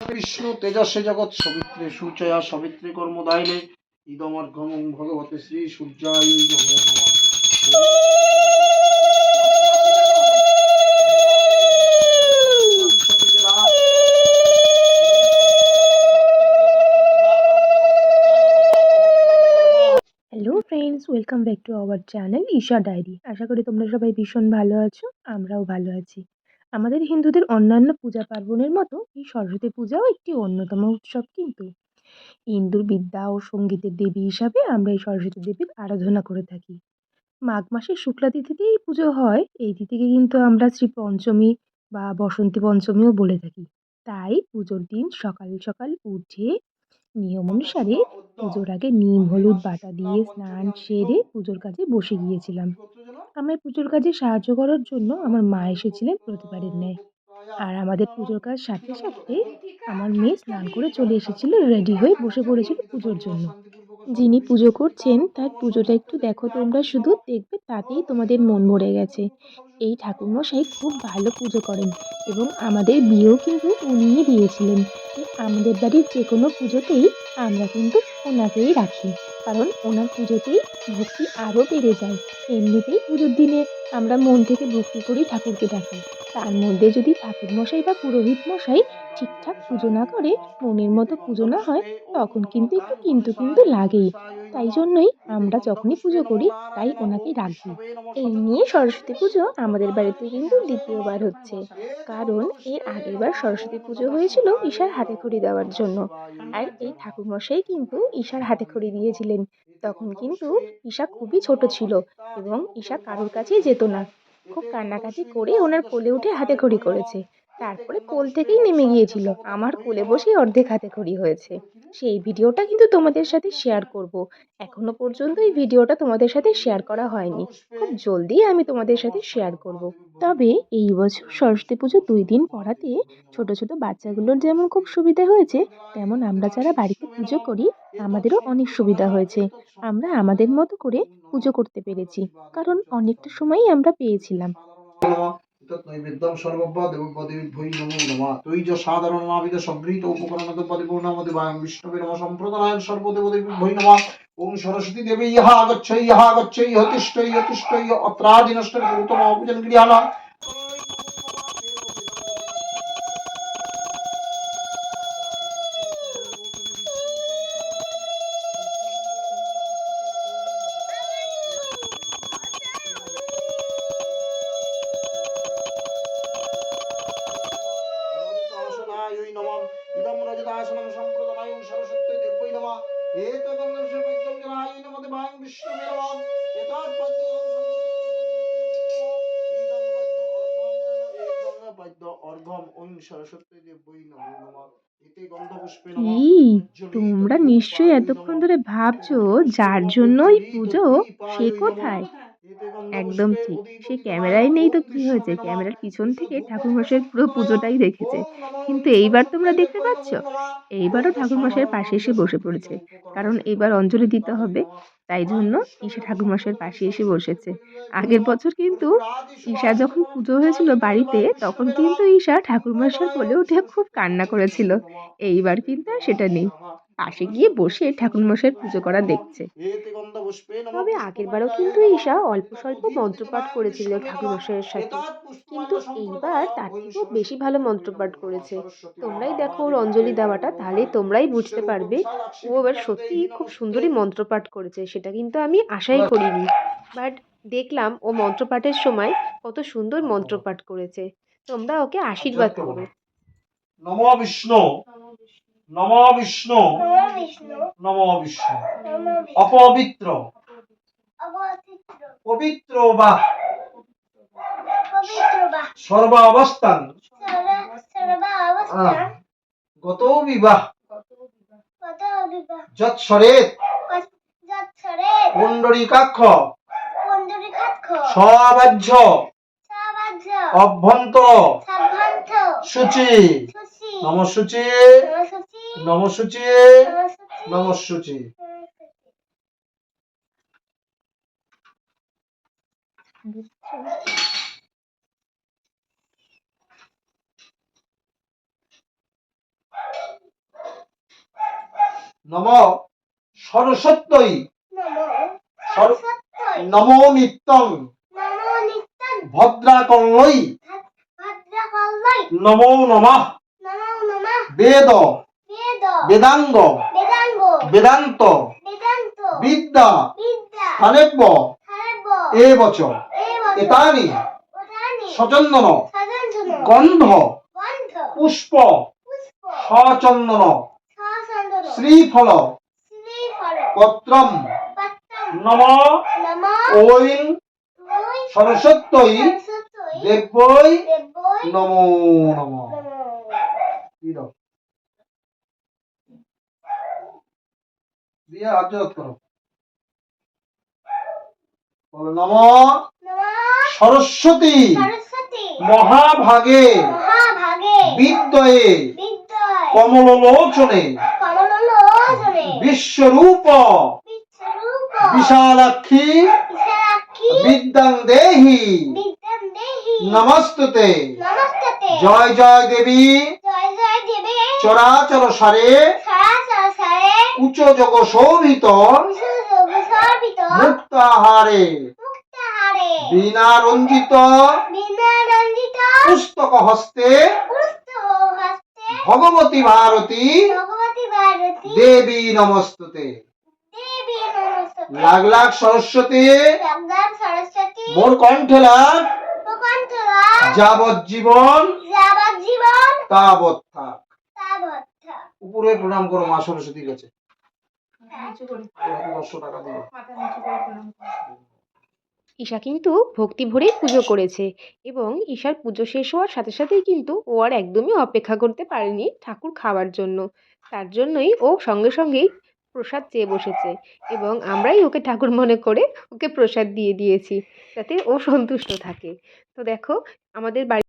বিষ্ণু তেজস্বে জগৎ সবিত্রে সূচয়া সবিত্রে কর্মদায়িনে ইদমর্ঘং ভগবতে শ্রী সূর্যায় নমো নমঃ। Hello friends, welcome back to our channel Isha diary. আশা করি তোমরা সবাই ভীষণ ভালো আছো, আমরাও ভালো আছি। আমাদের হিন্দুদের অন্যান্য পূজা পার্বণের মতো এই সরস্বতী পূজাও একটি অন্যতম উৎসব। কিন্তু হিন্দুর বিদ্যা ও সঙ্গীতের দেবী হিসাবে আমরা এই সরস্বতী দেবীর আরাধনা করে থাকি। মাঘ মাসের শুক্লা তিথিতে এই পুজো হয়। এই তিথিকে কিন্তু আমরা শ্রী পঞ্চমী বা বসন্তী পঞ্চমীও বলে থাকি। তাই পুজোর দিন সকাল সকাল উঠে নিয়ম অনুসারে পুজোর আগে নিম হলুদ বাটা দিয়ে স্নান সেরে পুজোর কাজে বসে গিয়েছিলাম। আমায় পুজোর কাজে সাহায্য করার জন্য আমার মা এসেছিলেন প্রতিবারের ন্যায়। আর আমাদের পুজোর কাজ সারতে সারতে আমার মেয়ে স্নান করে চলে এসেছিল, রেডি হয়ে বসে পড়েছিল পুজোর জন্য। যিনি পুজো করছেন তার পুজোটা একটু দেখো তোমরা, শুধু দেখবে তাতেই তোমাদের মন ভরে গেছে। এই ঠাকুরমশাই খুব ভালো পুজো করেন এবং আমাদের বিয়েও কিন্তু উনিই দিয়েছিলেন। তাই আমাদের বাড়ির যে কোনো পুজোতেই আমরা কিন্তু ওনাকেই রাখি, কারণ ওনার পুজোতেই ভক্তি আরও বেড়ে যায়। এমনিতেই পুজোর দিনে আমরা মন থেকে ভক্তি করেই ঠাকুরকে ডাকি, তার মধ্যে যদি ঠাকুরমশাই বা পুরোহিত মশাই ঠিকঠাক পুজো না করে, মনের মতো পুজো না হয়, তখন কিন্তু একটু কিন্তু লাগেই। তাই জন্যই আমরা যখনই পুজো করি তাই ওনাকে রাখি। এই নিয়ে সরস্বতী পুজো আমাদের বাড়িতে কিন্তু দ্বিতীয়বার হচ্ছে, কারণ এর আগের বার সরস্বতী পুজো হয়েছিল ঈশার হাতে খড়ি দেওয়ার জন্য। আর এই ঠাকুরমশাই কিন্তু ঈশার হাতে খড়ি দিয়েছিলেন। তখন কিন্তু ঈশা খুবই ছোট ছিল এবং ঈশা কারোর কাছেই যেত না। খুব কান্নাকাটি করে ওনার কোলে উঠে হাতে খড়ি করেছে। তারপরে কোল থেকেই নেমে গিয়েছিল, আমার কোলে বসেই অর্ধেক হাতেখড়ি হয়েছে। সেই ভিডিওটা কিন্তু তোমাদের সাথে শেয়ার করব। এখনো পর্যন্ত এই ভিডিওটা তোমাদের সাথে শেয়ার করা হয়নি, খুব জলদি আমি তোমাদের সাথে শেয়ার করব। তবে এই বছর সরস্বতী পুজো 2 দিন পড়াতে ছোট ছোট বাচ্চাগুলোর যেমন খুব সুবিধা হয়েছে, তেমন আমরা যারা বাড়িতে পুজো করি আমাদেরও অনেক সুবিধা হয়েছে। আমরা আমাদের মতো করে পুজো করতে পেরেছি, কারণ অনেকটা সময়ই আমরা পেয়েছিলাম। নৈবেদ্যম সর্বব্বা দেবদেবীভ্যৈ নমো নমঃ। তৈজ সাধারণ নাবিদ সংগৃহীত উপকরণ পরিপূর্ণমতি বায়ং বিষ্ণুবে নমঃ সম্প্রদানায় সর্বদেবদেবীভ্যৈ নমঃ। ওম সরস্বতী দেবী ইহা গচ্ছৈ হতিষ্ঠৈ অত্রাদিনষ্টের গৌতম পূজন গৃহাণা। ইদম রজতাসনম সম্প্রদানায় সরস্বতী দেবৈ নমঃ। এতদং সর্বজ্ঞং জনায় নমঃ বায়ং বিষ্ণুবে নমঃ। এতৎ পদ্য অর্ঘম ওং সরস্বতী দেবৈ নমো নমঃ। এতে গন্ধপুষ্পে নমঃ। কি তোমরা নিশ্চয়ই এতক্ষণ ধরে ভাবছো যার জন্যই পুজো সে কোথায়? একদম ঠিক, সে ক্যামেরায় নেই তো কি হয়েছে, ক্যামেরার পিছন থেকে ঠাকুরমশাইয়ের পুরো পুজোটাই দেখেছে। কিন্তু এইবার তোমরা দেখতে পাচ্ছ, এইবারও ঠাকুরমশাইয়ের পাশে এসে বসে পড়েছে, কারণ এইবার অঞ্জলি দিতে হবে। তাই জন্য ঈশা ঠাকুরমশাইয়ের পাশে এসে বসেছে। আগের বছর কিন্তু ঈশা যখন পুজো হয়েছিল বাড়িতে, তখন কিন্তু ঈশা ঠাকুরমশাইয়ের কোলে উঠে খুব কান্না করেছিল। এইবার কিন্তু আর সেটা নেই, পাশে গিয়ে বসে ঠাকুরমশাইয়ের পুজো করা দেখছে। তবে আগেরবারও কিন্তু ঈশা অল্প স্বল্প মন্ত্রপাঠ করেছিল ঠাকুরমশাইয়ের সাথে, কিন্তু এইবার তার থেকেও বেশি ভালো মন্ত্রপাঠ করেছে। তোমরাই দেখো ওর অঞ্জলি দেওয়াটা, তাহলেই তোমরাই বুঝতে পারবে ও এবার সত্যিই খুব সুন্দরই মন্ত্রপাঠ করেছে। সেটা কিন্তু আমি আশাই করিনি, বাট দেখলাম ও মন্ত্রপাঠের সময় কত সুন্দর মন্ত্রপাঠ করেছে। তোমরা ওকে আশীর্বাদ করো। নমো বিষ্ণু নমো বিষ্ণু নমো বিষ্ণু। অপবিত্র পবিত্র বা সর্ব অবস্থান গত বিবাহ যৎসরেত পুণ্ডরীকাক্ষ সবাহ্য অভ্যন্তর শুচি নমশুচি নমশুচি নমশুচি। নম সরস্বত্যই নমো সর- সরস্বত্যৈ নমো নিত্যং নমো নিত্যং ভদ্রাকল্যই ভদ্রকল্যৈ নমো নমঃ নমো নমঃ বেদ বেদ বেদাঙ্গ বেদাঙ্গ বেদান্ত বেদান্ত বিদ্যা বিদ্যা স্থানেব্য সারব এবচ এবচ এতানি ওতানি সচন্দন সজঞ্জন গন্ধ গন্ধ পুষ্প পুষ্প সচন্দন সচন্দন শ্রীফল শ্রীফল পত্রম পত্রম নম নমো ঐং ওই সরস্বত্যই সরস্বত্যৈ দেব্যই দেব্যৈ নমো নমঃ নমো কি দাও দিয়ে আজ্ঞাত করো বলো নম নমো সরস্বতী সরস্বতী মহাভাগে মহাভাগে বিদ্যয়ে বিদ্যয় কমললোচনে কমললোচনে বিশ্বরূপ বিশ্বরূপ বিশালাক্ষী বিশালাক্ষী বিদ্যাং দেহি বিদ্যাং দেহি নমস্তুতে নমস্তে জয় জয় দেবী জয় জয় দেবে চরাচর সারে সরাসর সারে উচ্চ যোগ শোভিত বিশ্বযোগ সর্বিত মুক্তাহারে মুক্তাহারে বীণা রঞ্জিত বিনা রঞ্জিত পুস্তক হস্তে পুস্তক হস্তে ভগবতী ভারতী ভগবতী ভারতী দেবী নমস্তুতে দেবী নমস্তে লাখ লাখ সরস্বতী জগদান সরস্বতী মোর কণ্ঠে লাগ প্রকণ্ঠরা যাবজ্জীবন যাবজ্জীবন তাবৎ থাক তাবদ্ধ উপরে প্রণাম করো মা সরস্বতীর কাছে 500 টাকা দিও ঈশা কিন্তু ভক্তি ভরেই পুজো করেছে এবং ঈশার পুজো শেষ হওয়ার সাথে সাথেই কিন্তু ও আর একদমই অপেক্ষা করতে পারেনি ঠাকুর খাওয়ার জন্য। তার জন্যই ও সঙ্গে সঙ্গেই প্রসাদ চেয়ে বসেছে এবং আমরাই ওকে ঠাকুর মনে করে ওকে প্রসাদ দিয়ে দিয়েছি যাতে ও সন্তুষ্ট থাকে। তো দেখো আমাদের বাড়ি